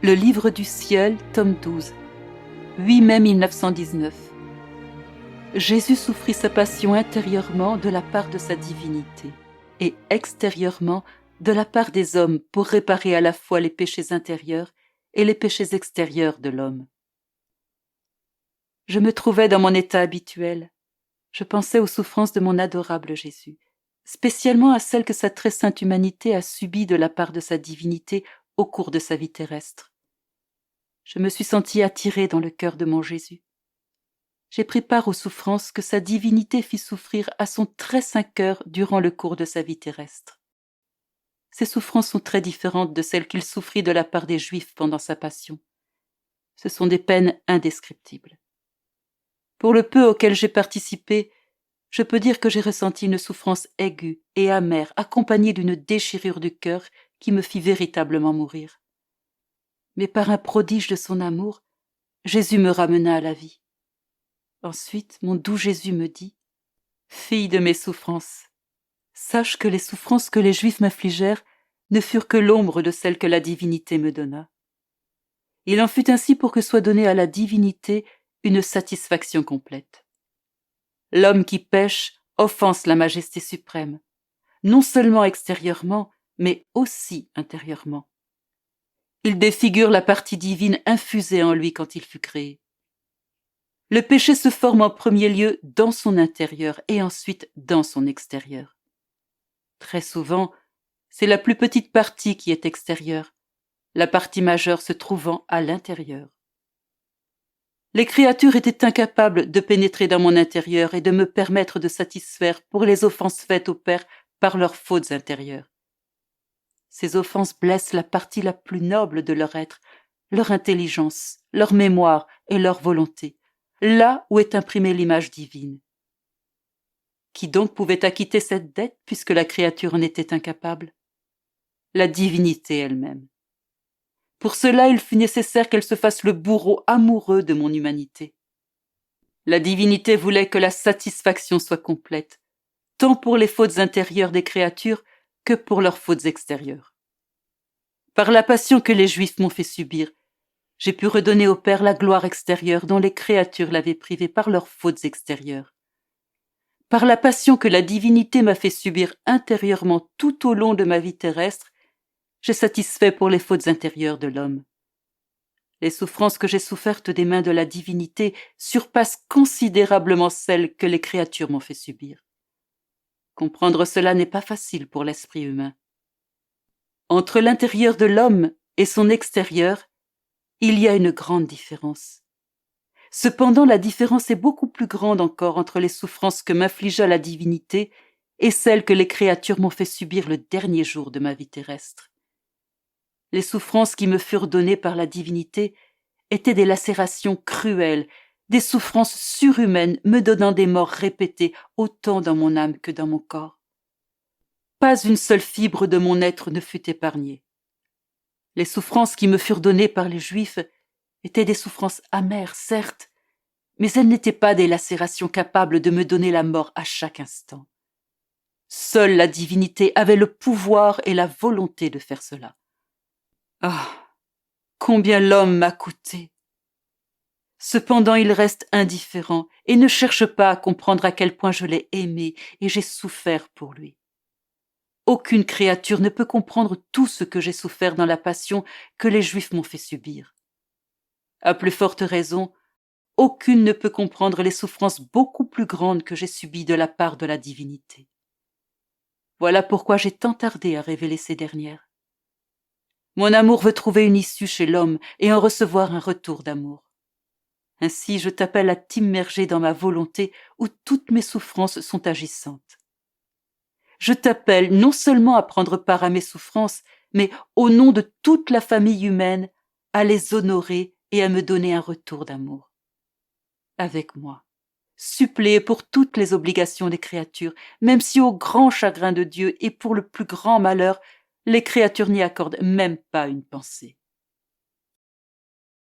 Le Livre du ciel, tome 12, 8 mai 1919. Jésus souffrit sa passion intérieurement de la part de sa divinité et extérieurement de la part des hommes pour réparer à la fois les péchés intérieurs et les péchés extérieurs de l'homme. Je me trouvais dans mon état habituel. Je pensais aux souffrances de mon adorable Jésus, spécialement à celles que sa très sainte humanité a subies de la part de sa divinité au cours de sa vie terrestre. Je me suis sentie attirée dans le cœur de mon Jésus. J'ai pris part aux souffrances que sa divinité fit souffrir à son très saint cœur durant le cours de sa vie terrestre. Ces souffrances sont très différentes de celles qu'il souffrit de la part des Juifs pendant sa passion. Ce sont des peines indescriptibles. Pour le peu auquel j'ai participé, je peux dire que j'ai ressenti une souffrance aiguë et amère accompagnée d'une déchirure du cœur qui me fit véritablement mourir. Mais par un prodige de son amour, Jésus me ramena à la vie. Ensuite, mon doux Jésus me dit « Fille de mes souffrances, sache que les souffrances que les Juifs m'affligèrent ne furent que l'ombre de celles que la divinité me donna. Il en fut ainsi pour que soit donnée à la divinité une satisfaction complète. L'homme qui pêche offense la majesté suprême, non seulement extérieurement, mais aussi intérieurement. Il défigure la partie divine infusée en lui quand il fut créé. Le péché se forme en premier lieu dans son intérieur et ensuite dans son extérieur. Très souvent, c'est la plus petite partie qui est extérieure, la partie majeure se trouvant à l'intérieur. Les créatures étaient incapables de pénétrer dans mon intérieur et de me permettre de satisfaire pour les offenses faites au Père par leurs fautes intérieures. Ces offenses blessent la partie la plus noble de leur être, leur intelligence, leur mémoire et leur volonté, là où est imprimée l'image divine. Qui donc pouvait acquitter cette dette puisque la créature en était incapable? La divinité elle-même. Pour cela, il fut nécessaire qu'elle se fasse le bourreau amoureux de mon humanité. La divinité voulait que la satisfaction soit complète, tant pour les fautes intérieures des créatures que pour leurs fautes extérieures. Par la passion que les Juifs m'ont fait subir, j'ai pu redonner au Père la gloire extérieure dont les créatures l'avaient privé par leurs fautes extérieures. Par la passion que la divinité m'a fait subir intérieurement tout au long de ma vie terrestre, j'ai satisfait pour les fautes intérieures de l'homme. Les souffrances que j'ai souffertes des mains de la divinité surpassent considérablement celles que les créatures m'ont fait subir. Comprendre cela n'est pas facile pour l'esprit humain. Entre l'intérieur de l'homme et son extérieur, il y a une grande différence. Cependant, la différence est beaucoup plus grande encore entre les souffrances que m'infligea la divinité et celles que les créatures m'ont fait subir le dernier jour de ma vie terrestre. Les souffrances qui me furent données par la divinité étaient des lacérations cruelles, des souffrances surhumaines me donnant des morts répétées autant dans mon âme que dans mon corps. Pas une seule fibre de mon être ne fut épargnée. Les souffrances qui me furent données par les Juifs étaient des souffrances amères, certes, mais elles n'étaient pas des lacérations capables de me donner la mort à chaque instant. Seule la divinité avait le pouvoir et la volonté de faire cela. Ah, combien l'homme m'a coûté! Cependant, il reste indifférent et ne cherche pas à comprendre à quel point je l'ai aimé et j'ai souffert pour lui. Aucune créature ne peut comprendre tout ce que j'ai souffert dans la passion que les Juifs m'ont fait subir. À plus forte raison, aucune ne peut comprendre les souffrances beaucoup plus grandes que j'ai subies de la part de la divinité. Voilà pourquoi j'ai tant tardé à révéler ces dernières. Mon amour veut trouver une issue chez l'homme et en recevoir un retour d'amour. Ainsi, je t'appelle à t'immerger dans ma volonté où toutes mes souffrances sont agissantes. Je t'appelle non seulement à prendre part à mes souffrances, mais au nom de toute la famille humaine, à les honorer et à me donner un retour d'amour. Avec moi, suppléer pour toutes les obligations des créatures, même si au grand chagrin de Dieu et pour le plus grand malheur, les créatures n'y accordent même pas une pensée.